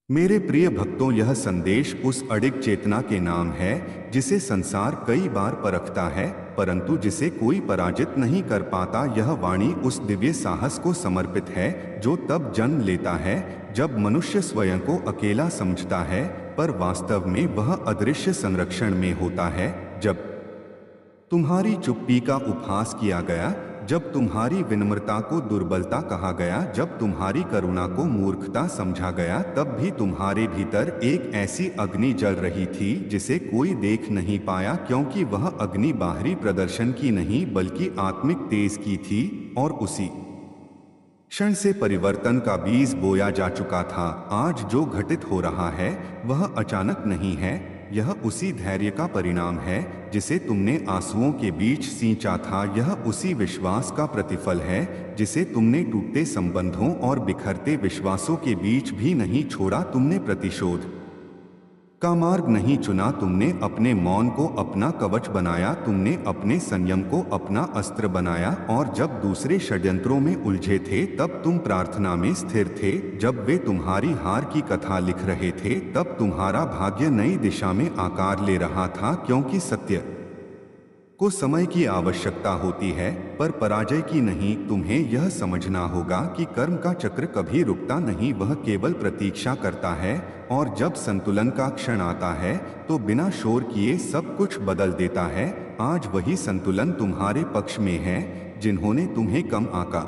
मेरे प्रिय भक्तों, यह संदेश उस अडिग चेतना के नाम है जिसे संसार कई बार परखता है, परंतु जिसे कोई पराजित नहीं कर पाता। यह वाणी उस दिव्य साहस को समर्पित है जो तब जन्म लेता है जब मनुष्य स्वयं को अकेला समझता है, पर वास्तव में वह अदृश्य संरक्षण में होता है। जब तुम्हारी चुप्पी का उपहास किया गया, जब तुम्हारी विनम्रता को दुर्बलता कहा गया, जब तुम्हारी करुणा को मूर्खता समझा गया, तब भी तुम्हारे भीतर एक ऐसी अग्नि जल रही थी जिसे कोई देख नहीं पाया, क्योंकि वह अग्नि बाहरी प्रदर्शन की नहीं बल्कि आत्मिक तेज की थी। और उसी क्षण से परिवर्तन का बीज बोया जा चुका था। आज जो घटित हो रहा है वह अचानक नहीं है, यह उसी धैर्य का परिणाम है जिसे तुमने आंसुओं के बीच सींचा था। यह उसी विश्वास का प्रतिफल है जिसे तुमने टूटते संबंधों और बिखरते विश्वासों के बीच भी नहीं छोड़ा। तुमने प्रतिशोध का मार्ग नहीं चुना, तुमने अपने मौन को अपना कवच बनाया, तुमने अपने संयम को अपना अस्त्र बनाया। और जब दूसरे षड्यंत्रों में उलझे थे तब तुम प्रार्थना में स्थिर थे। जब वे तुम्हारी हार की कथा लिख रहे थे तब तुम्हारा भाग्य नई दिशा में आकार ले रहा था, क्योंकि सत्य को समय की आवश्यकता होती है पर पराजय की नहीं। तुम्हें यह समझना होगा कि कर्म का चक्र कभी रुकता नहीं, वह केवल प्रतीक्षा करता है। और जब संतुलन का क्षण आता है तो बिना शोर किए सब कुछ बदल देता है। आज वही संतुलन तुम्हारे पक्ष में है। जिन्होंने तुम्हें कम आंका,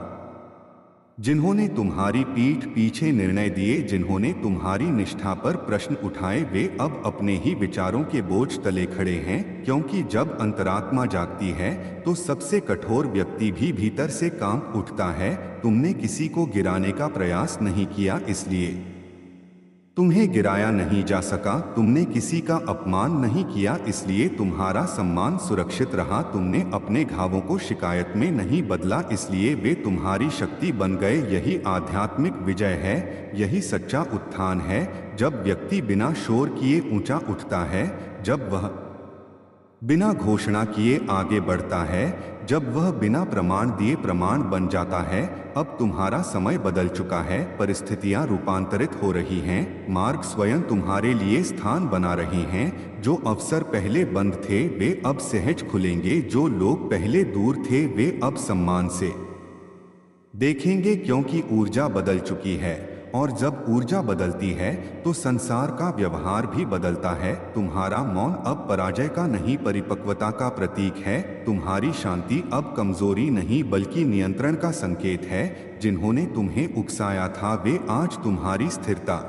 जिन्होंने तुम्हारी पीठ पीछे निर्णय दिए, जिन्होंने तुम्हारी निष्ठा पर प्रश्न उठाए, वे अब अपने ही विचारों के बोझ तले खड़े हैं। क्योंकि जब अंतरात्मा जागती है तो सबसे कठोर व्यक्ति भी भीतर से कांप उठता है। तुमने किसी को गिराने का प्रयास नहीं किया, इसलिए तुम्हें गिराया नहीं जा सका। तुमने किसी का अपमान नहीं किया, इसलिए तुम्हारा सम्मान सुरक्षित रहा। तुमने अपने घावों को शिकायत में नहीं बदला, इसलिए वे तुम्हारी शक्ति बन गए। यही आध्यात्मिक विजय है, यही सच्चा उत्थान है। जब व्यक्ति बिना शोर किए ऊंचा उठता है, जब वह बिना घोषणा किए आगे बढ़ता है, जब वह बिना प्रमाण दिए प्रमाण बन जाता है। अब तुम्हारा समय बदल चुका है, परिस्थितियां रूपांतरित हो रही हैं, मार्ग स्वयं तुम्हारे लिए स्थान बना रहे हैं। जो अवसर पहले बंद थे वे अब सहज खुलेंगे, जो लोग पहले दूर थे वे अब सम्मान से देखेंगे, क्योंकि ऊर्जा बदल चुकी है। और जब ऊर्जा बदलती है तो संसार का व्यवहार भी बदलता है। तुम्हारा मौन अब पराजय का नहीं, परिपक्वता का प्रतीक है। तुम्हारी शांति अब कमजोरी नहीं बल्कि नियंत्रण का संकेत है। जिन्होंने तुम्हें उकसाया था वे आज तुम्हारी स्थिरता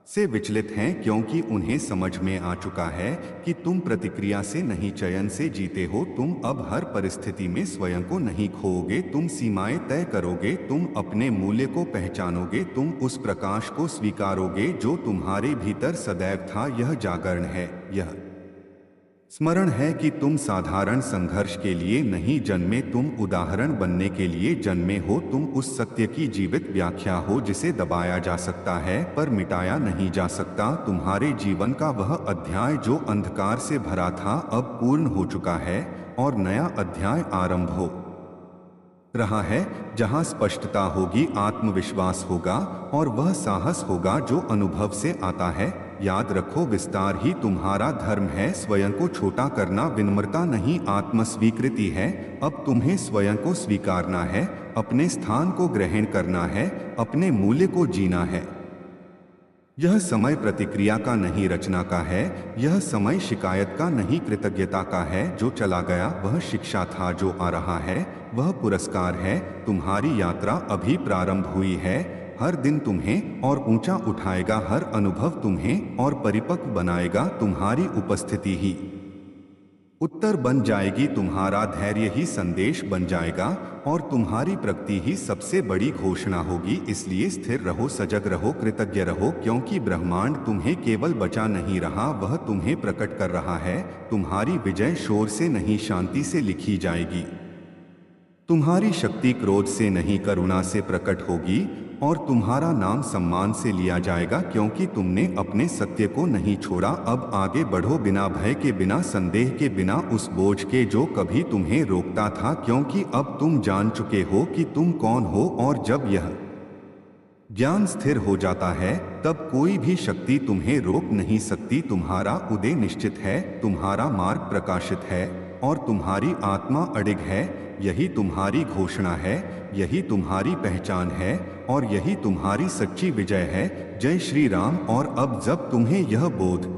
से विचलित हैं, क्योंकि उन्हें समझ में आ चुका है कि तुम प्रतिक्रिया से नहीं चयन से जीते हो। तुम अब हर परिस्थिति में स्वयं को नहीं खोओगे, तुम सीमाएं तय करोगे, तुम अपने मूल्य को पहचानोगे, तुम उस प्रकाश को स्वीकारोगे जो तुम्हारे भीतर सदैव था। यह जागरण है, यह स्मरण है कि तुम साधारण संघर्ष के लिए नहीं जन्मे, तुम उदाहरण बनने के लिए जन्मे हो। तुम उस सत्य की जीवित व्याख्या हो जिसे दबाया जा सकता है पर मिटाया नहीं जा सकता। तुम्हारे जीवन का वह अध्याय जो अंधकार से भरा था अब पूर्ण हो चुका है और नया अध्याय आरंभ हो रहा है, जहां स्पष्टता होगी, आत्मविश्वास होगा और वह साहस होगा जो अनुभव से आता है। याद रखो, विस्तार ही तुम्हारा धर्म है, स्वयं को छोटा करना विनम्रता नहीं आत्मस्वीकृति है। अब तुम्हें स्वयं को स्वीकारना है, अपने स्थान को ग्रहण करना है, अपने मूल्य को जीना है। यह समय प्रतिक्रिया का नहीं रचना का है, यह समय शिकायत का नहीं कृतज्ञता का है। जो चला गया वह शिक्षा था, जो आ रहा है वह पुरस्कार है। तुम्हारी यात्रा अभी प्रारंभ हुई है। हर दिन तुम्हें और ऊंचा उठाएगा, हर अनुभव तुम्हें और परिपक्व बनाएगा। तुम्हारी उपस्थिति ही उत्तर बन जाएगी, तुम्हारा धैर्य ही संदेश बन जाएगा और तुम्हारी प्रगति ही सबसे बड़ी घोषणा होगी। इसलिए स्थिर रहो, सजग रहो, कृतज्ञ रहो, क्योंकि ब्रह्मांड तुम्हें केवल बचा नहीं रहा, वह तुम्हें प्रकट कर रहा है। तुम्हारी विजय शोर से नहीं शांति से लिखी जाएगी। तुम्हारी शक्ति क्रोध से नहीं करुणा से प्रकट होगी और तुम्हारा नाम सम्मान से लिया जाएगा, क्योंकि तुमने अपने सत्य को नहीं छोड़ा। अब आगे बढ़ो, बिना भय के, बिना संदेह के, बिना उस बोझ के जो कभी तुम्हें रोकता था, क्योंकि अब तुम जान चुके हो कि तुम कौन हो। और जब यह ज्ञान स्थिर हो जाता है तब कोई भी शक्ति तुम्हें रोक नहीं सकती। तुम्हारा उदय निश्चित है, तुम्हारा मार्ग प्रकाशित है और तुम्हारी आत्मा अडिग है। यही तुम्हारी घोषणा है, यही तुम्हारी पहचान है और यही तुम्हारी सच्ची विजय है। जय श्री राम। और अब जब तुम्हें यह बोध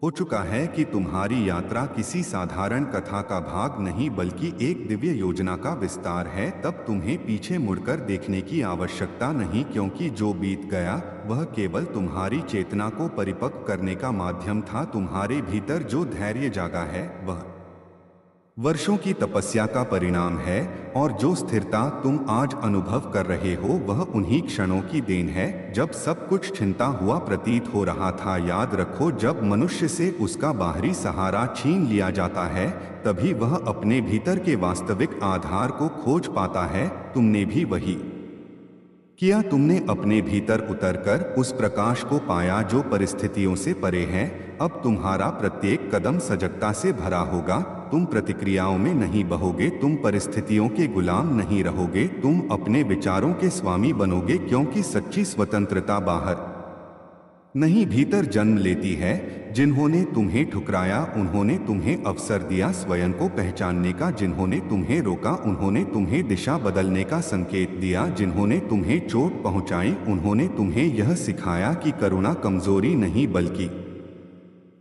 हो चुका है कि तुम्हारी यात्रा किसी साधारण कथा का भाग नहीं बल्कि एक दिव्य योजना का विस्तार है, तब तुम्हें पीछे मुड़कर देखने की आवश्यकता नहीं, क्योंकि जो बीत गया वह केवल तुम्हारी चेतना को परिपक्व करने का माध्यम था। तुम्हारे भीतर जो धैर्य जागा है वह वर्षों की तपस्या का परिणाम है और जो स्थिरता तुम आज अनुभव कर रहे हो वह उन्हीं क्षणों की देन है जब सब कुछ छिनता हुआ प्रतीत हो रहा था। याद रखो, जब मनुष्य से उसका बाहरी सहारा छीन लिया जाता है तभी वह अपने भीतर के वास्तविक आधार को खोज पाता है। तुमने भी वही किया। तुमने अपने भीतर उतरकर उस प्रकाश को पाया जो परिस्थितियों से परे है। अब तुम्हारा प्रत्येक कदम सजगता से भरा होगा। तुम प्रतिक्रियाओं में नहीं बहोगे, तुम परिस्थितियों के गुलाम नहीं रहोगे, तुम अपने विचारों के स्वामी बनोगे, क्योंकि सच्ची स्वतंत्रता बाहर नहीं भीतर जन्म लेती है। जिन्होंने तुम्हें ठुकराया उन्होंने तुम्हें अवसर दिया स्वयं को पहचानने का, जिन्होंने तुम्हें रोका उन्होंने तुम्हें दिशा बदलने का संकेत दिया, जिन्होंने तुम्हें चोट पहुंचाई उन्होंने तुम्हें यह सिखाया कि करुणा कमजोरी नहीं बल्कि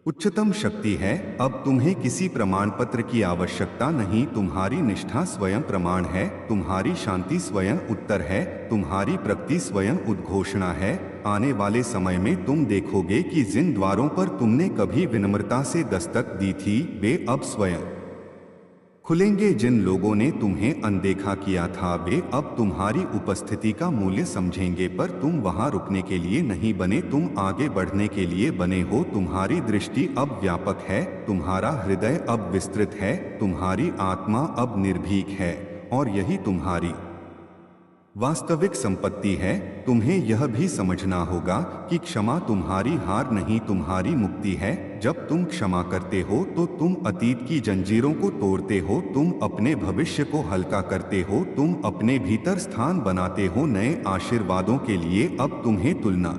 उच्चतम शक्ति है। अब तुम्हें किसी प्रमाण पत्र की आवश्यकता नहीं, तुम्हारी निष्ठा स्वयं प्रमाण है, तुम्हारी शांति स्वयं उत्तर है, तुम्हारी प्रगति स्वयं उद्घोषणा है। आने वाले समय में तुम देखोगे कि जिन द्वारों पर तुमने कभी विनम्रता से दस्तक दी थी वे अब स्वयं खुलेंगे। जिन लोगों ने तुम्हें अनदेखा किया था वे अब तुम्हारी उपस्थिति का मूल्य समझेंगे, पर तुम वहां रुकने के लिए नहीं बने, तुम आगे बढ़ने के लिए बने हो। तुम्हारी दृष्टि अब व्यापक है, तुम्हारा हृदय अब विस्तृत है, तुम्हारी आत्मा अब निर्भीक है और यही तुम्हारी वास्तविक संपत्ति है। तुम्हें यह भी समझना होगा कि क्षमा तुम्हारी हार नहीं, तुम्हारी मुक्ति है। जब तुम क्षमा करते हो तो तुम अतीत की जंजीरों को तोड़ते हो, तुम अपने भविष्य को हल्का करते हो, तुम अपने भीतर स्थान बनाते हो नए आशीर्वादों के लिए। अब तुम्हें तुलना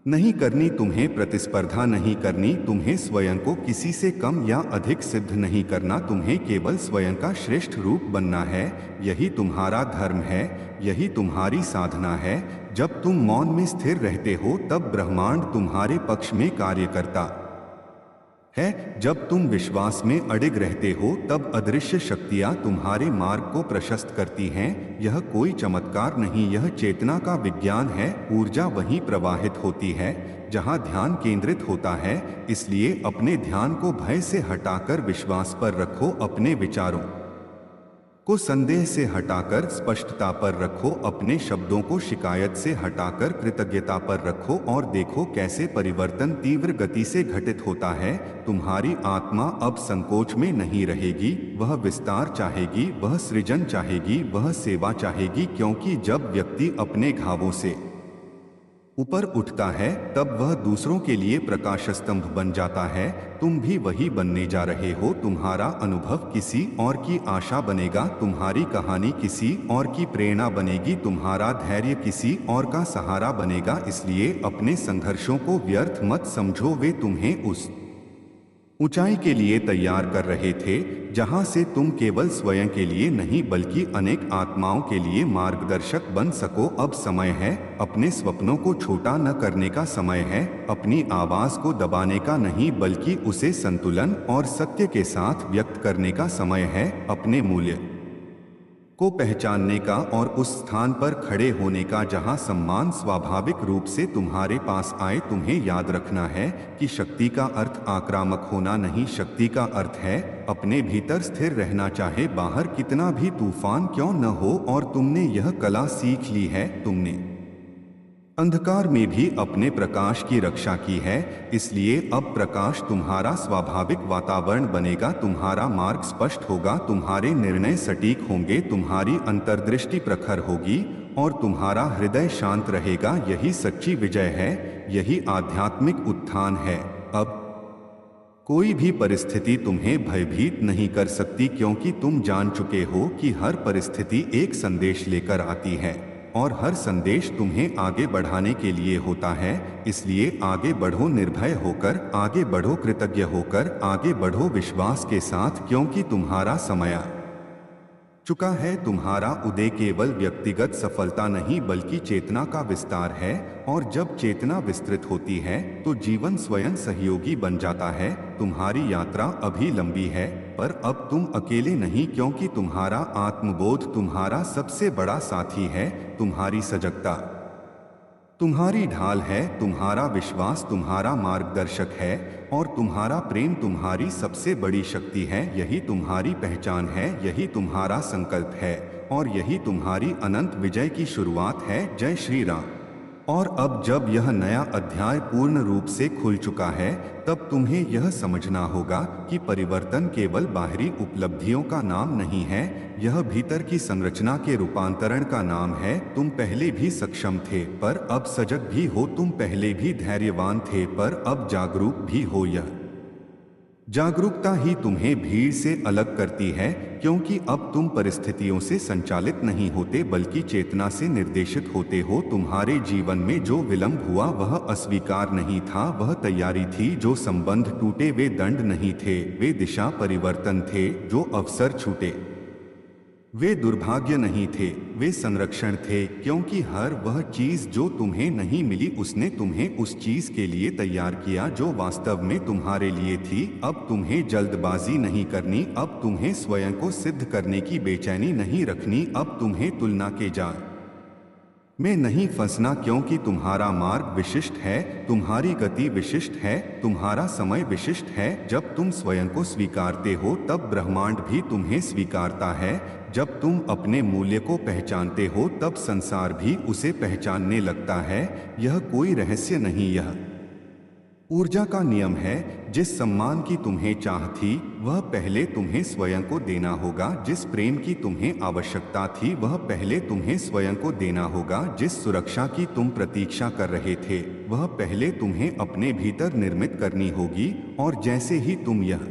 नहीं करनी, तुम्हें प्रतिस्पर्धा नहीं करनी, तुम्हें स्वयं को किसी से कम या अधिक सिद्ध नहीं करना, तुम्हें केवल स्वयं का श्रेष्ठ रूप बनना है। यही तुम्हारा धर्म है, यही तुम्हारी साधना है। जब तुम मौन में स्थिर रहते हो तब ब्रह्मांड तुम्हारे पक्ष में कार्य करता है। जब तुम विश्वास में अडिग रहते हो तब अदृश्य शक्तियां तुम्हारे मार्ग को प्रशस्त करती हैं। यह कोई चमत्कार नहीं, यह चेतना का विज्ञान है। ऊर्जा वहीं प्रवाहित होती है जहां ध्यान केंद्रित होता है। इसलिए अपने ध्यान को भय से हटाकर विश्वास पर रखो, अपने विचारों को संदेह से हटाकर स्पष्टता पर रखो, अपने शब्दों को शिकायत से हटाकर कृतज्ञता पर रखो और देखो कैसे परिवर्तन तीव्र गति से घटित होता है। तुम्हारी आत्मा अब संकोच में नहीं रहेगी, वह विस्तार चाहेगी, वह सृजन चाहेगी, वह सेवा चाहेगी, क्योंकि जब व्यक्ति अपने घावों से ऊपर उठता है तब वह दूसरों के लिए प्रकाश स्तंभ बन जाता है। तुम भी वही बनने जा रहे हो। तुम्हारा अनुभव किसी और की आशा बनेगा, तुम्हारी कहानी किसी और की प्रेरणा बनेगी, तुम्हारा धैर्य किसी और का सहारा बनेगा। इसलिए अपने संघर्षों को व्यर्थ मत समझो, वे तुम्हें उस ऊंचाई के लिए तैयार कर रहे थे जहां से तुम केवल स्वयं के लिए नहीं बल्कि अनेक आत्माओं के लिए मार्गदर्शक बन सको। अब समय है, अपने सपनों को छोटा न करने का समय है, अपनी आवाज को दबाने का नहीं बल्कि उसे संतुलन और सत्य के साथ व्यक्त करने का समय है। अपने मूल्य को पहचानने का और उस स्थान पर खड़े होने का जहां सम्मान स्वाभाविक रूप से तुम्हारे पास आए। तुम्हें याद रखना है कि शक्ति का अर्थ आक्रामक होना नहीं, शक्ति का अर्थ है अपने भीतर स्थिर रहना, चाहे बाहर कितना भी तूफान क्यों न हो। और तुमने यह कला सीख ली है, तुमने अंधकार में भी अपने प्रकाश की रक्षा की है। इसलिए अब प्रकाश तुम्हारा स्वाभाविक वातावरण बनेगा, तुम्हारा मार्ग स्पष्ट होगा, तुम्हारे निर्णय सटीक होंगे, तुम्हारी अंतर्दृष्टि प्रखर होगी और तुम्हारा हृदय शांत रहेगा। यही सच्ची विजय है, यही आध्यात्मिक उत्थान है। अब कोई भी परिस्थिति तुम्हें भयभीत नहीं कर सकती, क्योंकि तुम जान चुके हो कि हर परिस्थिति एक संदेश लेकर आती है और हर संदेश तुम्हें आगे बढ़ाने के लिए होता है। इसलिए आगे बढ़ो निर्भय होकर, आगे बढ़ो कृतज्ञ होकर, आगे बढ़ो विश्वास के साथ, क्योंकि तुम्हारा समय आ चुका है। तुम्हारा उदय केवल व्यक्तिगत सफलता नहीं बल्कि चेतना का विस्तार है, और जब चेतना विस्तृत होती है तो जीवन स्वयं सहयोगी बन जाता है। तुम्हारी यात्रा अभी लंबी है, पर अब तुम अकेले नहीं, क्योंकि तुम्हारा आत्मबोध तुम्हारा सबसे बड़ा साथी है। तुम्हारी सजगता तुम्हारी ढाल है, तुम्हारा विश्वास तुम्हारा मार्गदर्शक है, और तुम्हारा प्रेम तुम्हारी सबसे बड़ी शक्ति है। यही तुम्हारी पहचान है, यही तुम्हारा संकल्प है, और यही तुम्हारी अनंत विजय की शुरुआत है। जय श्री राम। और अब जब यह नया अध्याय पूर्ण रूप से खुल चुका है, तब तुम्हें यह समझना होगा कि परिवर्तन केवल बाहरी उपलब्धियों का नाम नहीं है, यह भीतर की संरचना के रूपांतरण का नाम है। तुम पहले भी सक्षम थे, पर अब सजग भी हो। तुम पहले भी धैर्यवान थे, पर अब जागरूक भी हो। यह जागरूकता ही तुम्हें भीड़ से अलग करती है, क्योंकि अब तुम परिस्थितियों से संचालित नहीं होते बल्कि चेतना से निर्देशित होते हो। तुम्हारे जीवन में जो विलंब हुआ वह अस्वीकार नहीं था, वह तैयारी थी। जो संबंध टूटे वे दंड नहीं थे, वे दिशा परिवर्तन थे। जो अवसर छूटे वे दुर्भाग्य नहीं थे, वे संरक्षण थे, क्योंकि हर वह चीज जो तुम्हें नहीं मिली उसने तुम्हें उस चीज के लिए तैयार किया जो वास्तव में तुम्हारे लिए थी। अब तुम्हें जल्दबाजी नहीं करनी, अब तुम्हें स्वयं को सिद्ध करने की बेचैनी नहीं रखनी, अब तुम्हें तुलना के जाल में नहीं फंसना, क्योंकि तुम्हारा मार्ग विशिष्ट है, तुम्हारी गति विशिष्ट है, तुम्हारा समय विशिष्ट है। जब तुम स्वयं को स्वीकारते हो तब ब्रह्मांड भी तुम्हें स्वीकारता है। जब तुम अपने मूल्य को पहचानते हो तब संसार भी उसे पहचानने लगता है। यह कोई रहस्य नहीं, यह ऊर्जा का नियम है। जिस सम्मान की तुम्हें चाह थी वह पहले तुम्हें स्वयं को देना होगा। जिस प्रेम की तुम्हें आवश्यकता थी वह पहले तुम्हें स्वयं को देना होगा। जिस सुरक्षा की तुम प्रतीक्षा कर रहे थे वह पहले तुम्हें अपने भीतर निर्मित करनी होगी। और जैसे ही तुम यह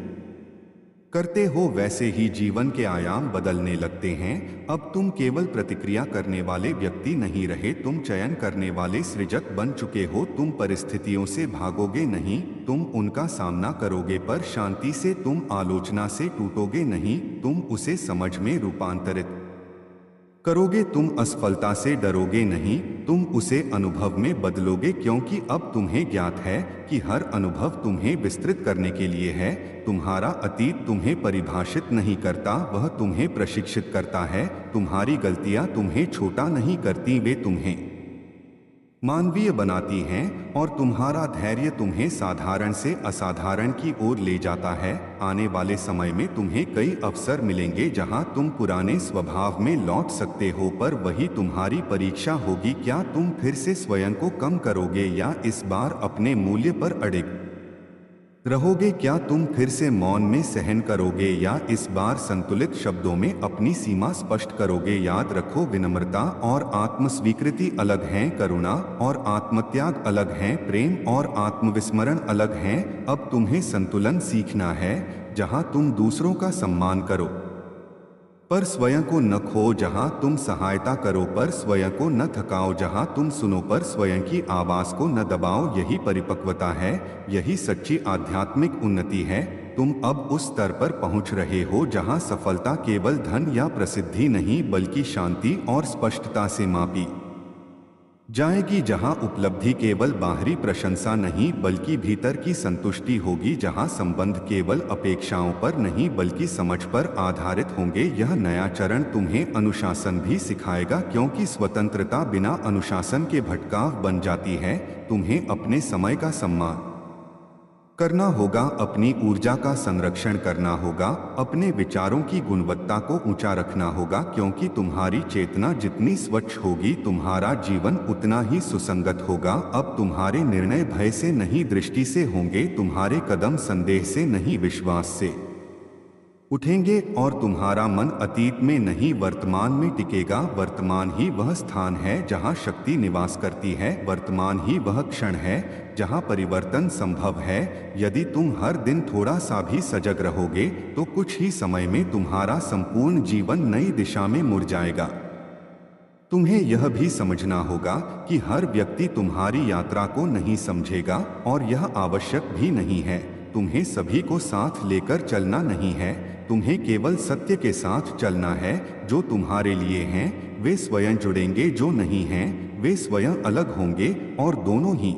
करते हो वैसे ही जीवन के आयाम बदलने लगते हैं। अब तुम केवल प्रतिक्रिया करने वाले व्यक्ति नहीं रहे, तुम चयन करने वाले सृजक बन चुके हो। तुम परिस्थितियों से भागोगे नहीं, तुम उनका सामना करोगे, पर शांति से। तुम आलोचना से टूटोगे नहीं, तुम उसे समझ में रूपांतरित करोगे। तुम असफलता से डरोगे नहीं, तुम उसे अनुभव में बदलोगे, क्योंकि अब तुम्हें ज्ञात है कि हर अनुभव तुम्हें विस्तृत करने के लिए है। तुम्हारा अतीत तुम्हें परिभाषित नहीं करता, वह तुम्हें प्रशिक्षित करता है। तुम्हारी गलतियां तुम्हें छोटा नहीं करती, वे तुम्हें मानवीय बनाती हैं। और तुम्हारा धैर्य तुम्हें साधारण से असाधारण की ओर ले जाता है। आने वाले समय में तुम्हें कई अवसर मिलेंगे जहां तुम पुराने स्वभाव में लौट सकते हो, पर वही तुम्हारी परीक्षा होगी। क्या तुम फिर से स्वयं को कम करोगे या इस बार अपने मूल्य पर अड़िग रहोगे? क्या तुम फिर से मौन में सहन करोगे या इस बार संतुलित शब्दों में अपनी सीमा स्पष्ट करोगे? याद रखो, विनम्रता और आत्मस्वीकृति अलग हैं, करुणा और आत्मत्याग अलग हैं, प्रेम और आत्मविस्मरण अलग हैं। अब तुम्हें संतुलन सीखना है, जहां तुम दूसरों का सम्मान करो पर स्वयं को न खो, जहां तुम सहायता करो पर स्वयं को न थकाओ, जहां तुम सुनो पर स्वयं की आवाज को न दबाओ। यही परिपक्वता है, यही सच्ची आध्यात्मिक उन्नति है। तुम अब उस स्तर पर पहुंच रहे हो जहां सफलता केवल धन या प्रसिद्धि नहीं बल्कि शांति और स्पष्टता से मापी जाएगी, जहां उपलब्धि केवल बाहरी प्रशंसा नहीं बल्कि भीतर की संतुष्टि होगी, जहां संबंध केवल अपेक्षाओं पर नहीं बल्कि समझ पर आधारित होंगे। यह नया चरण तुम्हें अनुशासन भी सिखाएगा, क्योंकि स्वतंत्रता बिना अनुशासन के भटकाव बन जाती है। तुम्हें अपने समय का सम्मान करना होगा, अपनी ऊर्जा का संरक्षण करना होगा, अपने विचारों की गुणवत्ता को ऊंचा रखना होगा, क्योंकि तुम्हारी चेतना जितनी स्वच्छ होगी तुम्हारा जीवन उतना ही सुसंगत होगा। अब तुम्हारे निर्णय भय से नहीं दृष्टि से होंगे, तुम्हारे कदम संदेह से नहीं विश्वास से उठेंगे, और तुम्हारा मन अतीत में नहीं वर्तमान में टिकेगा। वर्तमान ही वह स्थान है जहां शक्ति निवास करती है, वर्तमान ही वह क्षण है जहां परिवर्तन संभव है। यदि तुम हर दिन थोड़ा सा भी सजग रहोगे तो कुछ ही समय में तुम्हारा संपूर्ण जीवन नई दिशा में मुड़ जाएगा। तुम्हें यह भी समझना होगा कि हर व्यक्ति तुम्हारी यात्रा को नहीं समझेगा और यह आवश्यक भी नहीं है। तुम्हें सभी को साथ लेकर चलना नहीं है, तुम्हें केवल सत्य के साथ चलना है। जो तुम्हारे लिए हैं वे स्वयं जुड़ेंगे, जो नहीं हैं वे स्वयं अलग होंगे, और दोनों ही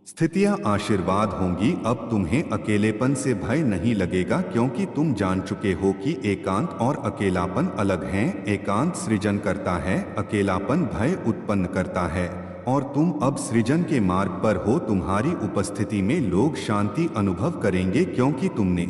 स्थितियां आशीर्वाद होंगी। अब तुम्हें अकेलेपन से भय नहीं लगेगा, क्योंकि तुम जान चुके हो कि एकांत और अकेलापन अलग हैं। एकांत सृजन करता है, अकेलापन भय उत्पन्न करता है, और तुम अब सृजन के मार्ग पर हो। तुम्हारी उपस्थिति में लोग शांति अनुभव करेंगे, क्योंकि तुमने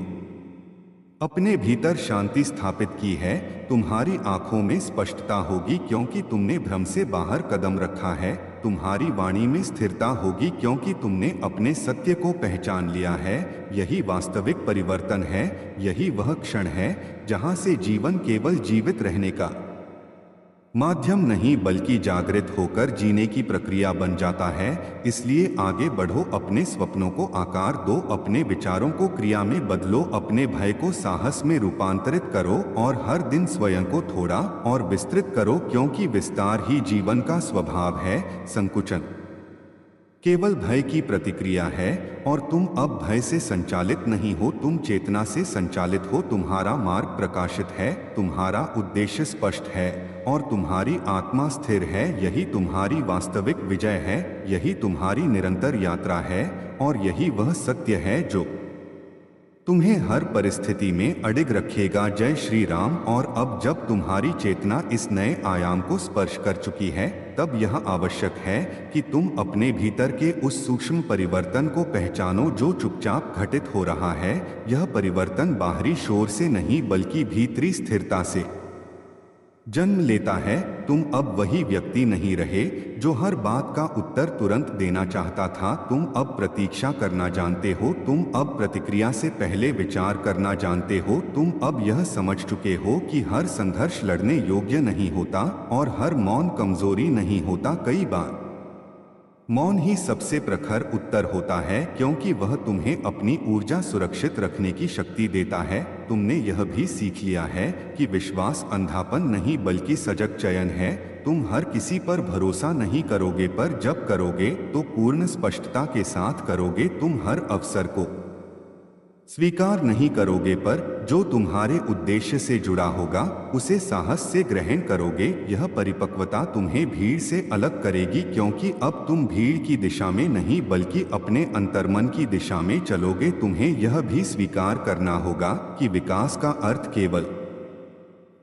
अपने भीतर शांति स्थापित की है। तुम्हारी आंखों में स्पष्टता होगी, क्योंकि तुमने भ्रम से बाहर कदम रखा है। तुम्हारी वाणी में स्थिरता होगी, क्योंकि तुमने अपने सत्य को पहचान लिया है। यही वास्तविक परिवर्तन है। यही वह क्षण है जहां से जीवन केवल जीवित रहने का माध्यम नहीं बल्कि जागृत होकर जीने की प्रक्रिया बन जाता है। इसलिए आगे बढ़ो, अपने सपनों को आकार दो, अपने विचारों को क्रिया में बदलो, अपने भय को साहस में रूपांतरित करो, और हर दिन स्वयं को थोड़ा और विस्तृत करो, क्योंकि विस्तार ही जीवन का स्वभाव है। संकुचन केवल भय की प्रतिक्रिया है, और तुम अब भय से संचालित नहीं हो, तुम चेतना से संचालित हो। तुम्हारा मार्ग प्रकाशित है, तुम्हारा उद्देश्य स्पष्ट है, और तुम्हारी आत्मा स्थिर है। यही तुम्हारी वास्तविक विजय है, यही तुम्हारी निरंतर यात्रा है, और यही वह सत्य है जो तुम्हें हर परिस्थिति में अडिग रखेगा। जय श्री राम। और अब जब तुम्हारी चेतना इस नए आयाम को स्पर्श कर चुकी है, तब यह आवश्यक है कि तुम अपने भीतर के उस सूक्ष्म परिवर्तन को पहचानो जो चुपचाप घटित हो रहा है। यह परिवर्तन बाहरी शोर से नहीं बल्कि भीतरी स्थिरता से जन्म लेता है। तुम अब वही व्यक्ति नहीं रहे जो हर बात का उत्तर तुरंत देना चाहता था। तुम अब प्रतीक्षा करना जानते हो, तुम अब प्रतिक्रिया से पहले विचार करना जानते हो। तुम अब यह समझ चुके हो कि हर संघर्ष लड़ने योग्य नहीं होता, और हर मौन कमजोरी नहीं होता। कई बार मौन ही सबसे प्रखर उत्तर होता है, क्योंकि वह तुम्हें अपनी ऊर्जा सुरक्षित रखने की शक्ति देता है। तुमने यह भी सीख लिया है कि विश्वास अंधापन नहीं बल्कि सजग चयन है। तुम हर किसी पर भरोसा नहीं करोगे, पर जब करोगे तो पूर्ण स्पष्टता के साथ करोगे। तुम हर अवसर को स्वीकार नहीं करोगे, पर जो तुम्हारे उद्देश्य से जुड़ा होगा उसे साहस से ग्रहण करोगे। यह परिपक्वता तुम्हें भीड़ से अलग करेगी, क्योंकि अब तुम भीड़ की दिशा में नहीं बल्कि अपने अंतर्मन की दिशा में चलोगे। तुम्हें यह भी स्वीकार करना होगा कि विकास का अर्थ केवल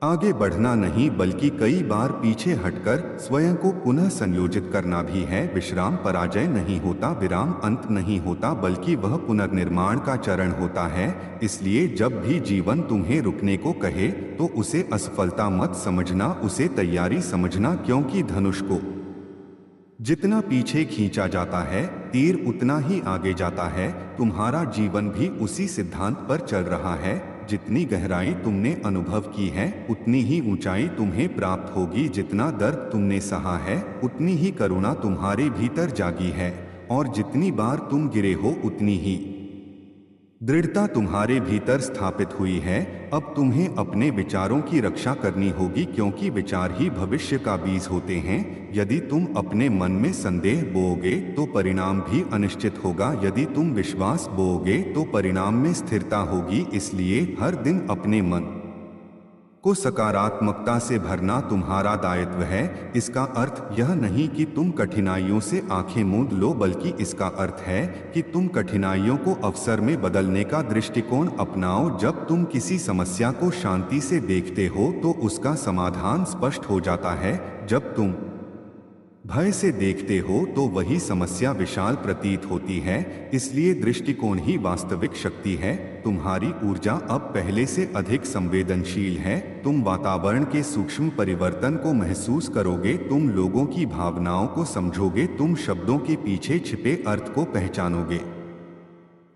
आगे बढ़ना नहीं बल्कि कई बार पीछे हटकर स्वयं को पुनः संयोजित करना भी है। विश्राम पराजय नहीं होता, विराम अंत नहीं होता, बल्कि वह पुनर्निर्माण का चरण होता है। इसलिए जब भी जीवन तुम्हें रुकने को कहे तो उसे असफलता मत समझना, उसे तैयारी समझना, क्योंकि धनुष को जितना पीछे खींचा जाता है तीर उतना ही आगे जाता है। तुम्हारा जीवन भी उसी सिद्धांत पर चल रहा है। जितनी गहराई तुमने अनुभव की है उतनी ही ऊंचाई तुम्हें प्राप्त होगी। जितना दर्द तुमने सहा है उतनी ही करुणा तुम्हारे भीतर जागी है, और जितनी बार तुम गिरे हो उतनी ही दृढ़ता तुम्हारे भीतर स्थापित हुई है। अब तुम्हें अपने विचारों की रक्षा करनी होगी, क्योंकि विचार ही भविष्य का बीज होते हैं। यदि तुम अपने मन में संदेह बोओगे तो परिणाम भी अनिश्चित होगा। यदि तुम विश्वास बोओगे तो परिणाम में स्थिरता होगी। इसलिए हर दिन अपने मन को सकारात्मकता से भरना तुम्हारा दायित्व है। इसका अर्थ यह नहीं कि तुम कठिनाइयों से आंखें मूंद लो, बल्कि इसका अर्थ है कि तुम कठिनाइयों को अवसर में बदलने का दृष्टिकोण अपनाओ। जब तुम किसी समस्या को शांति से देखते हो तो उसका समाधान स्पष्ट हो जाता है। जब तुम भय से देखते हो तो वही समस्या विशाल प्रतीत होती है। इसलिए दृष्टिकोण ही वास्तविक शक्ति है। तुम्हारी ऊर्जा अब पहले से अधिक संवेदनशील है। तुम वातावरण के सूक्ष्म परिवर्तन को महसूस करोगे, तुम लोगों की भावनाओं को समझोगे, तुम शब्दों के पीछे छिपे अर्थ को पहचानोगे।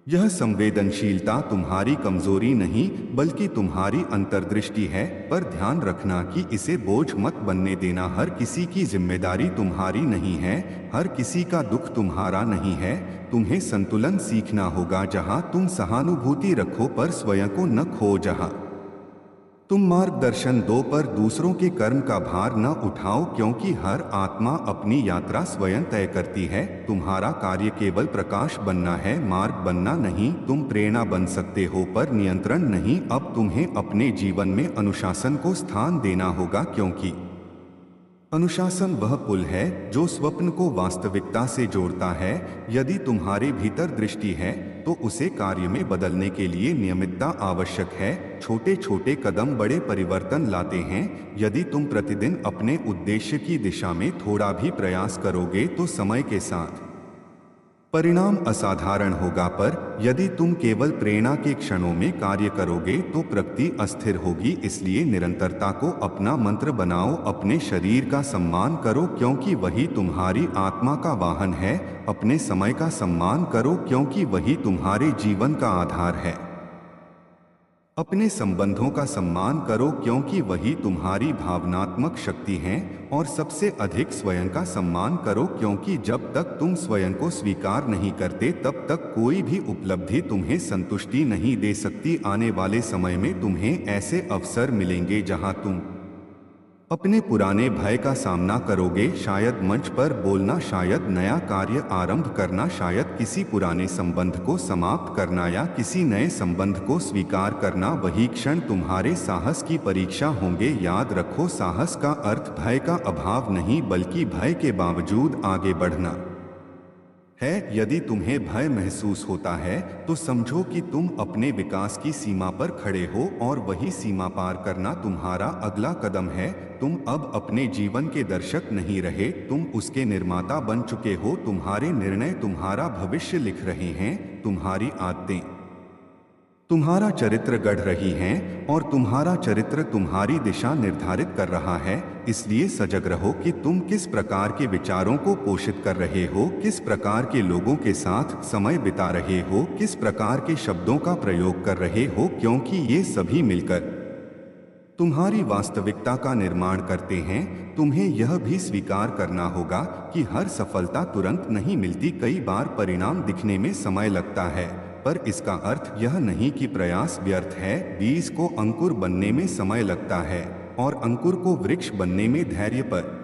यह संवेदनशीलता तुम्हारी कमजोरी नहीं बल्कि तुम्हारी अंतर्दृष्टि है। पर ध्यान रखना कि इसे बोझ मत बनने देना। हर किसी की जिम्मेदारी तुम्हारी नहीं है, हर किसी का दुख तुम्हारा नहीं है। तुम्हें संतुलन सीखना होगा, जहां तुम सहानुभूति रखो पर स्वयं को न खो, जहां तुम मार्गदर्शन दो पर दूसरों के कर्म का भार न उठाओ, क्योंकि हर आत्मा अपनी यात्रा स्वयं तय करती है। तुम्हारा कार्य केवल प्रकाश बनना है, मार्ग बनना नहीं। तुम प्रेरणा बन सकते हो पर नियंत्रण नहीं। अब तुम्हें अपने जीवन में अनुशासन को स्थान देना होगा, क्योंकि अनुशासन वह पुल है जो स्वप्न को वास्तविकता से जोड़ता है। यदि तुम्हारे भीतर दृष्टि है तो उसे कार्य में बदलने के लिए नियमितता आवश्यक है। छोटे छोटे कदम बड़े परिवर्तन लाते हैं। यदि तुम प्रतिदिन अपने उद्देश्य की दिशा में थोड़ा भी प्रयास करोगे तो समय के साथ परिणाम असाधारण होगा, पर यदि तुम केवल प्रेरणा के क्षणों में कार्य करोगे तो प्रगति अस्थिर होगी। इसलिए निरंतरता को अपना मंत्र बनाओ। अपने शरीर का सम्मान करो, क्योंकि वही तुम्हारी आत्मा का वाहन है। अपने समय का सम्मान करो, क्योंकि वही तुम्हारे जीवन का आधार है। अपने संबंधों का सम्मान करो, क्योंकि वही तुम्हारी भावनात्मक शक्ति हैं। और सबसे अधिक स्वयं का सम्मान करो, क्योंकि जब तक तुम स्वयं को स्वीकार नहीं करते तब तक कोई भी उपलब्धि तुम्हें संतुष्टि नहीं दे सकती। आने वाले समय में तुम्हें ऐसे अवसर मिलेंगे जहां तुम अपने पुराने भय का सामना करोगे। शायद मंच पर बोलना, शायद नया कार्य आरंभ करना, शायद किसी पुराने संबंध को समाप्त करना या किसी नए संबंध को स्वीकार करना। वही क्षण तुम्हारे साहस की परीक्षा होंगे। याद रखो, साहस का अर्थ भय का अभाव नहीं बल्कि भय के बावजूद आगे बढ़ना है। यदि तुम्हें भय महसूस होता है तो समझो कि तुम अपने विकास की सीमा पर खड़े हो और वही सीमा पार करना तुम्हारा अगला कदम है। तुम अब अपने जीवन के दर्शक नहीं रहे, तुम उसके निर्माता बन चुके हो। तुम्हारे निर्णय तुम्हारा भविष्य लिख रहे हैं। तुम्हारी आदतें तुम्हारा चरित्र गढ़ रही हैं और तुम्हारा चरित्र तुम्हारी दिशा निर्धारित कर रहा है। इसलिए सजग रहो कि तुम किस प्रकार के विचारों को पोषित कर रहे हो, किस प्रकार के लोगों के साथ समय बिता रहे हो, किस प्रकार के शब्दों का प्रयोग कर रहे हो, क्योंकि ये सभी मिलकर तुम्हारी वास्तविकता का निर्माण करते हैं। तुम्हें यह भी स्वीकार करना होगा कि हर सफलता तुरंत नहीं मिलती। कई बार परिणाम दिखने में समय लगता है, पर इसका अर्थ यह नहीं कि प्रयास व्यर्थ है। बीज को अंकुर बनने में समय लगता है और अंकुर को वृक्ष बनने में धैर्य पर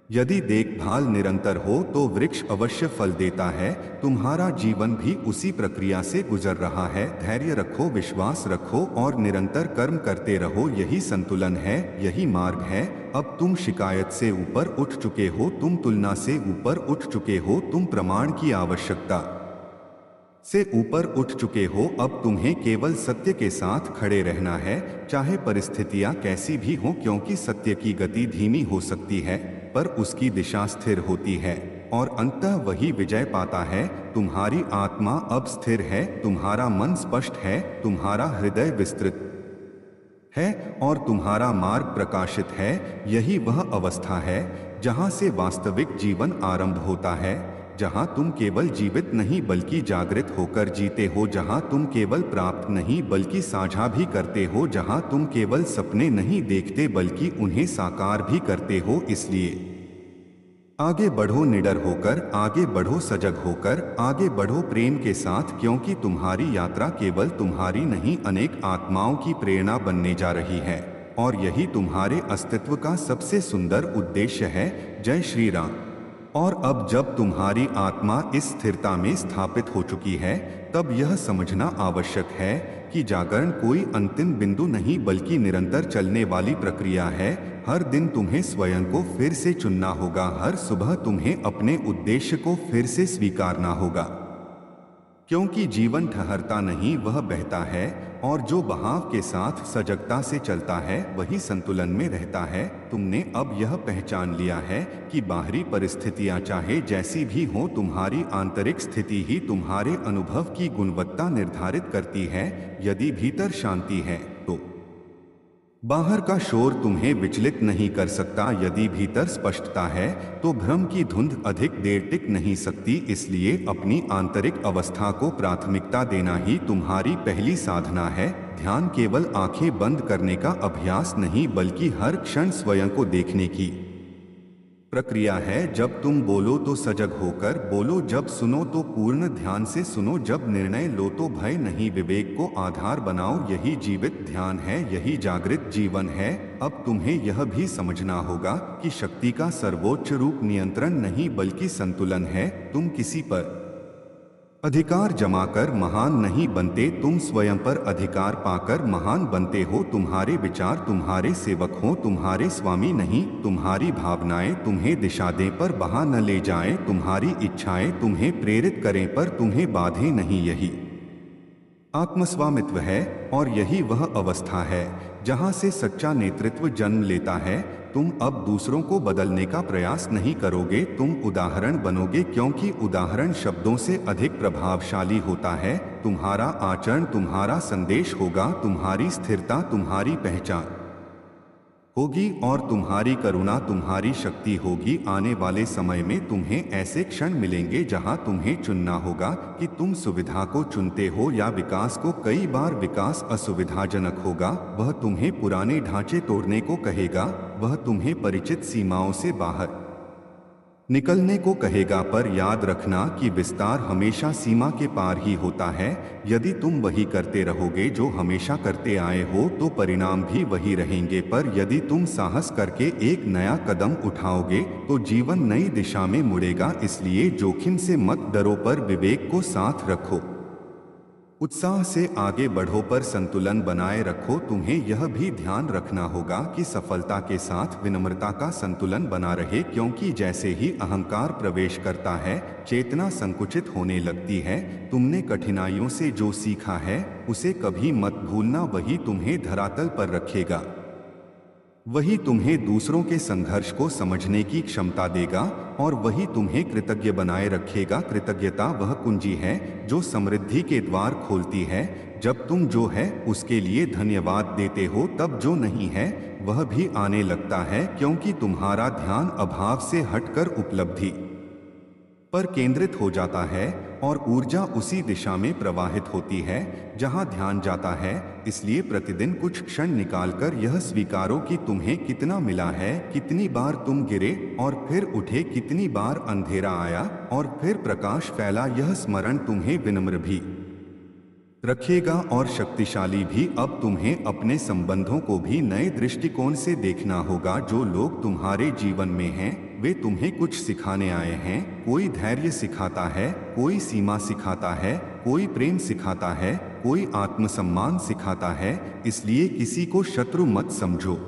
यदि देखभाल निरंतर हो तो वृक्ष अवश्य फल देता है। तुम्हारा जीवन भी उसी प्रक्रिया से गुजर रहा है। धैर्य रखो, विश्वास रखो और निरंतर कर्म करते रहो। यही संतुलन है, यही मार्ग है। अब तुम शिकायत से ऊपर उठ चुके हो, तुम तुलना से ऊपर उठ चुके हो, तुम प्रमाण की आवश्यकता से ऊपर उठ चुके हो। अब तुम्हें केवल सत्य के साथ खड़े रहना है, चाहे परिस्थितियां कैसी भी हों, क्योंकि सत्य की गति धीमी हो सकती है पर उसकी दिशा स्थिर होती है और अंततः वही विजय पाता है। तुम्हारी आत्मा अब स्थिर है, तुम्हारा मन स्पष्ट है, तुम्हारा हृदय विस्तृत है और तुम्हारा मार्ग प्रकाशित है। यही वह अवस्था है जहां से वास्तविक जीवन आरंभ होता है, जहां तुम केवल जीवित नहीं बल्कि जागृत होकर जीते हो, जहां तुम केवल प्राप्त नहीं बल्कि साझा भी करते हो, जहां तुम केवल सपने नहीं देखते बल्कि उन्हें साकार भी करते हो। इसलिए आगे बढ़ो निडर होकर, आगे बढ़ो सजग होकर, आगे बढ़ो प्रेम के साथ, क्योंकि तुम्हारी यात्रा केवल तुम्हारी नहीं अनेक आत्माओं की प्रेरणा बनने जा रही है और यही तुम्हारे अस्तित्व का सबसे सुंदर उद्देश्य है। जय श्री राम। और अब जब तुम्हारी आत्मा इस स्थिरता में स्थापित हो चुकी है तब यह समझना आवश्यक है कि जागरण कोई अंतिम बिंदु नहीं बल्कि निरंतर चलने वाली प्रक्रिया है। हर दिन तुम्हें स्वयं को फिर से चुनना होगा, हर सुबह तुम्हें अपने उद्देश्य को फिर से स्वीकारना होगा, क्योंकि जीवन ठहरता नहीं, वह बहता है और जो बहाव के साथ सजगता से चलता है वही संतुलन में रहता है। तुमने अब यह पहचान लिया है कि बाहरी परिस्थितियां चाहे जैसी भी हों, तुम्हारी आंतरिक स्थिति ही तुम्हारे अनुभव की गुणवत्ता निर्धारित करती है। यदि भीतर शांति है तो बाहर का शोर तुम्हें विचलित नहीं कर सकता। यदि भीतर स्पष्टता है तो भ्रम की धुंध अधिक देर टिक नहीं सकती। इसलिए अपनी आंतरिक अवस्था को प्राथमिकता देना ही तुम्हारी पहली साधना है। ध्यान केवल आंखें बंद करने का अभ्यास नहीं बल्कि हर क्षण स्वयं को देखने की प्रक्रिया है। जब तुम बोलो तो सजग होकर बोलो, जब सुनो तो पूर्ण ध्यान से सुनो, जब निर्णय लो तो भय नहीं विवेक को आधार बनाओ। यही जीवित ध्यान है, यही जागृत जीवन है। अब तुम्हें यह भी समझना होगा कि शक्ति का सर्वोच्च रूप नियंत्रण नहीं बल्कि संतुलन है। तुम किसी पर अधिकार जमाकर महान नहीं बनते, तुम स्वयं पर अधिकार पाकर महान बनते हो। तुम्हारे विचार तुम्हारे सेवक हो, तुम्हारे स्वामी नहीं। तुम्हारी भावनाएं तुम्हें दिशा दें पर बहा न ले जाएं, तुम्हारी इच्छाएं तुम्हें प्रेरित करें पर तुम्हें बाधे नहीं। यही आत्मस्वामित्व है और यही वह अवस्था है जहां से सच्चा नेतृत्व जन्म लेता है। तुम अब दूसरों को बदलने का प्रयास नहीं करोगे, तुम उदाहरण बनोगे, क्योंकि उदाहरण शब्दों से अधिक प्रभावशाली होता है। तुम्हारा आचरण तुम्हारा संदेश होगा, तुम्हारी स्थिरता तुम्हारी पहचान होगी और तुम्हारी करुणा तुम्हारी शक्ति होगी। आने वाले समय में तुम्हें ऐसे क्षण मिलेंगे जहां तुम्हें चुनना होगा कि तुम सुविधा को चुनते हो या विकास को। कई बार विकास असुविधाजनक होगा, वह तुम्हें पुराने ढांचे तोड़ने को कहेगा, वह तुम्हें परिचित सीमाओं से बाहर निकलने को कहेगा। पर याद रखना कि विस्तार हमेशा सीमा के पार ही होता है। यदि तुम वही करते रहोगे जो हमेशा करते आए हो तो परिणाम भी वही रहेंगे। पर यदि तुम साहस करके एक नया कदम उठाओगे तो जीवन नई दिशा में मुड़ेगा। इसलिए जोखिम से मत डरो पर विवेक को साथ रखो, उत्साह से आगे बढ़ो पर संतुलन बनाए रखो। तुम्हें यह भी ध्यान रखना होगा कि सफलता के साथ विनम्रता का संतुलन बना रहे, क्योंकि जैसे ही अहंकार प्रवेश करता है चेतना संकुचित होने लगती है। तुमने कठिनाइयों से जो सीखा है उसे कभी मत भूलना, वही तुम्हें धरातल पर रखेगा, वही तुम्हें दूसरों के संघर्ष को समझने की क्षमता देगा और वही तुम्हें कृतज्ञ बनाए रखेगा। कृतज्ञता वह कुंजी है जो समृद्धि के द्वार खोलती है। जब तुम जो है उसके लिए धन्यवाद देते हो तब जो नहीं है वह भी आने लगता है, क्योंकि तुम्हारा ध्यान अभाव से हटकर उपलब्धि पर केंद्रित हो जाता है और ऊर्जा उसी दिशा में प्रवाहित होती है जहां ध्यान जाता है। इसलिए प्रतिदिन कुछ क्षण निकालकर यह स्वीकारो कि तुम्हें कितना मिला है, कितनी बार तुम गिरे और फिर उठे, कितनी बार अंधेरा आया और फिर प्रकाश फैला। यह स्मरण तुम्हें विनम्र भी रखेगा और शक्तिशाली भी। अब तुम्हें अपने संबंधों को भी नए दृष्टिकोण से देखना होगा। जो लोग तुम्हारे जीवन में हैं वे तुम्हें कुछ सिखाने आए हैं। कोई धैर्य सिखाता है, कोई सीमा सिखाता है, कोई प्रेम सिखाता है, कोई आत्मसम्मान सिखाता है। इसलिए किसी को शत्रु मत समझो,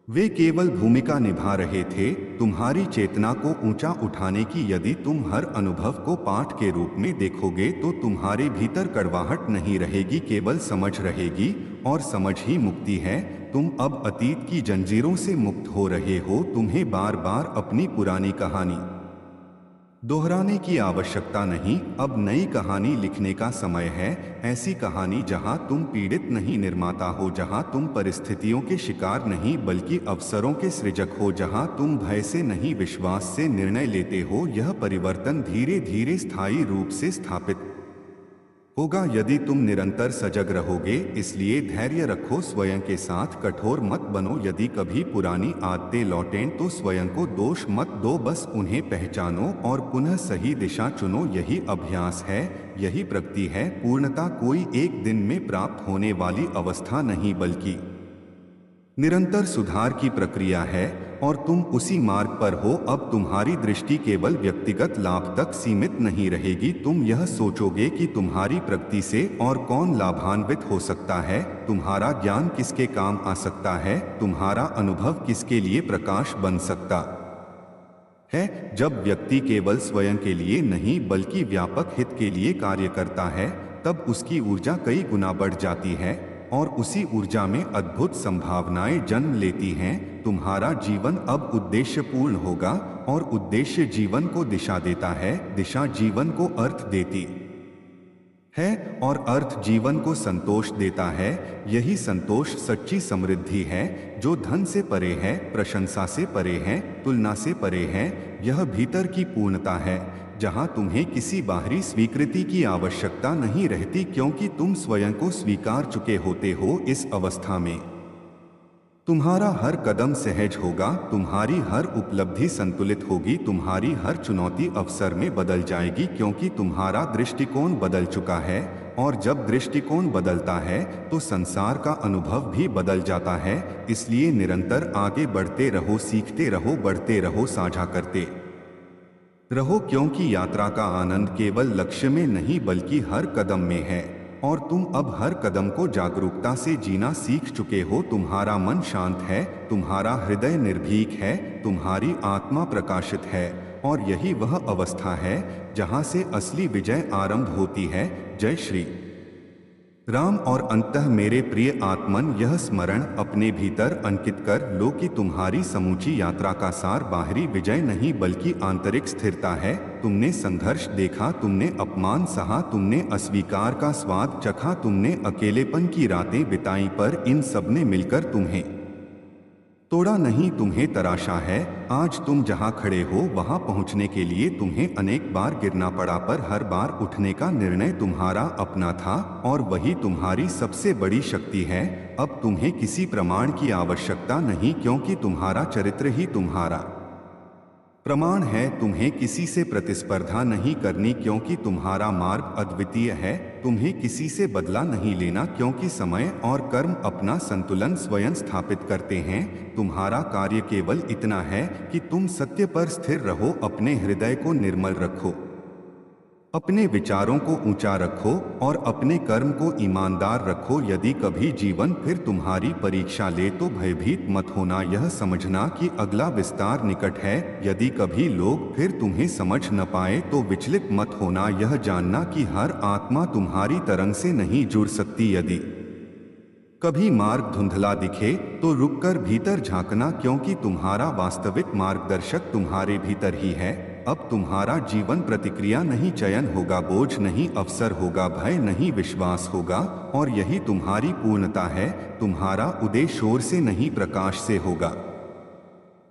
वे केवल भूमिका निभा रहे थे तुम्हारी चेतना को ऊंचा उठाने की। यदि तुम हर अनुभव को पाठ के रूप में देखोगे तो तुम्हारे भीतर कड़वाहट नहीं रहेगी, केवल समझ रहेगी और समझ ही मुक्ति है। तुम अब अतीत की जंजीरों से मुक्त हो रहे हो। तुम्हें बार बार अपनी पुरानी कहानी दोहराने की आवश्यकता नहीं। अब नई कहानी लिखने का समय है, ऐसी कहानी जहां तुम पीड़ित नहीं निर्माता हो, जहां तुम परिस्थितियों के शिकार नहीं बल्कि अवसरों के सृजक हो, जहां तुम भय से नहीं विश्वास से निर्णय लेते हो। यह परिवर्तन धीरे धीरे स्थायी रूप से स्थापित होगा यदि तुम निरंतर सजग रहोगे। इसलिए धैर्य रखो, स्वयं के साथ कठोर मत बनो। यदि कभी पुरानी आदतें लौटें तो स्वयं को दोष मत दो, बस उन्हें पहचानो और पुनः सही दिशा चुनो। यही अभ्यास है, यही प्रगति है। पूर्णता कोई एक दिन में प्राप्त होने वाली अवस्था नहीं बल्कि निरंतर सुधार की प्रक्रिया है और तुम उसी मार्ग पर हो। अब तुम्हारी दृष्टि केवल व्यक्तिगत लाभ तक सीमित नहीं रहेगी। तुम यह सोचोगे कि तुम्हारी प्रगति से और कौन लाभान्वित हो सकता है, तुम्हारा ज्ञान किसके काम आ सकता है, तुम्हारा अनुभव किसके लिए प्रकाश बन सकता है। जब व्यक्ति केवल स्वयं के लिए नहीं बल्कि व्यापक हित के लिए कार्य करता है तब उसकी ऊर्जा कई गुना बढ़ जाती है और उसी ऊर्जा में अद्भुत संभावनाएं जन्म लेती हैं। तुम्हारा जीवन अब उद्देश्यपूर्ण होगा और उद्देश्य जीवन को दिशा देता है, दिशा जीवन को अर्थ देती है और अर्थ जीवन को संतोष देता है। यही संतोष सच्ची समृद्धि है जो धन से परे है, प्रशंसा से परे है, तुलना से परे है। यह भीतर की पूर्णता है जहां तुम्हें किसी बाहरी स्वीकृति की आवश्यकता नहीं रहती, क्योंकि तुम स्वयं को स्वीकार चुके होते हो। इस अवस्था में तुम्हारा हर कदम सहज होगा, तुम्हारी हर उपलब्धि संतुलित होगी, तुम्हारी हर चुनौती अवसर में बदल जाएगी, क्योंकि तुम्हारा दृष्टिकोण बदल चुका है। और जब दृष्टिकोण बदलता है तो संसार का अनुभव भी बदल जाता है। इसलिए निरंतर आगे बढ़ते रहो, सीखते रहो, बढ़ते रहो, साझा करते रहो, क्योंकि यात्रा का आनंद केवल लक्ष्य में नहीं बल्कि हर कदम में है। और तुम अब हर कदम को जागरूकता से जीना सीख चुके हो। तुम्हारा मन शांत है, तुम्हारा हृदय निर्भीक है, तुम्हारी आत्मा प्रकाशित है। और यही वह अवस्था है जहां से असली विजय आरंभ होती है। जय श्री राम। और अंततः मेरे प्रिय आत्मन, यह स्मरण अपने भीतर अंकित कर लो कि तुम्हारी समूची यात्रा का सार बाहरी विजय नहीं बल्कि आंतरिक स्थिरता है। तुमने संघर्ष देखा, तुमने अपमान सहा, तुमने अस्वीकार का स्वाद चखा, तुमने अकेलेपन की रातें बिताई, पर इन सब ने मिलकर तुम्हें तोड़ा नहीं, तुम्हें तराशा है। आज तुम जहां खड़े हो वहां पहुंचने के लिए तुम्हें अनेक बार गिरना पड़ा, पर हर बार उठने का निर्णय तुम्हारा अपना था। और वही तुम्हारी सबसे बड़ी शक्ति है। अब तुम्हें किसी प्रमाण की आवश्यकता नहीं, क्योंकि तुम्हारा चरित्र ही तुम्हारा प्रमाण है। तुम्हें किसी से प्रतिस्पर्धा नहीं करनी, क्योंकि तुम्हारा मार्ग अद्वितीय है। तुम्हें किसी से बदला नहीं लेना, क्योंकि समय और कर्म अपना संतुलन स्वयं स्थापित करते हैं। तुम्हारा कार्य केवल इतना है कि तुम सत्य पर स्थिर रहो, अपने हृदय को निर्मल रखो, अपने विचारों को ऊंचा रखो और अपने कर्म को ईमानदार रखो। यदि कभी जीवन फिर तुम्हारी परीक्षा ले तो भयभीत मत होना, यह समझना कि अगला विस्तार निकट है। यदि कभी लोग फिर तुम्हें समझ न पाए तो विचलित मत होना, यह जानना कि हर आत्मा तुम्हारी तरंग से नहीं जुड़ सकती। यदि कभी मार्ग धुंधला दिखे तो रुककर भीतर झांकना, क्योंकि तुम्हारा वास्तविक मार्गदर्शक तुम्हारे भीतर ही है। अब तुम्हारा जीवन प्रतिक्रिया नहीं, चयन होगा, बोझ नहीं, अवसर होगा, भय नहीं, विश्वास होगा। और यही तुम्हारी पूर्णता है। तुम्हारा उदय शोर से नहीं, प्रकाश से होगा।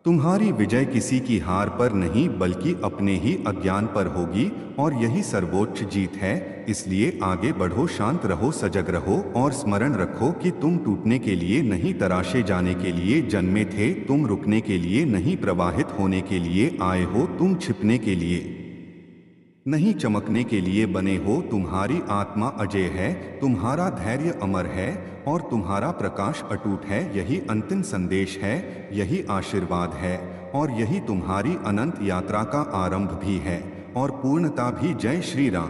तुम्हारी विजय किसी की हार पर नहीं बल्कि अपने ही अज्ञान पर होगी, और यही सर्वोच्च जीत है। इसलिए आगे बढ़ो, शांत रहो, सजग रहो और स्मरण रखो कि तुम टूटने के लिए नहीं, तराशे जाने के लिए जन्मे थे। तुम रुकने के लिए नहीं, प्रवाहित होने के लिए आए हो। तुम छिपने के लिए नहीं, चमकने के लिए बने हो। तुम्हारी आत्मा अजय है, तुम्हारा धैर्य अमर है और तुम्हारा प्रकाश अटूट है। यही अंतिम संदेश है, यही आशीर्वाद है और यही तुम्हारी अनंत यात्रा का आरंभ भी है और पूर्णता भी। जय श्री राम।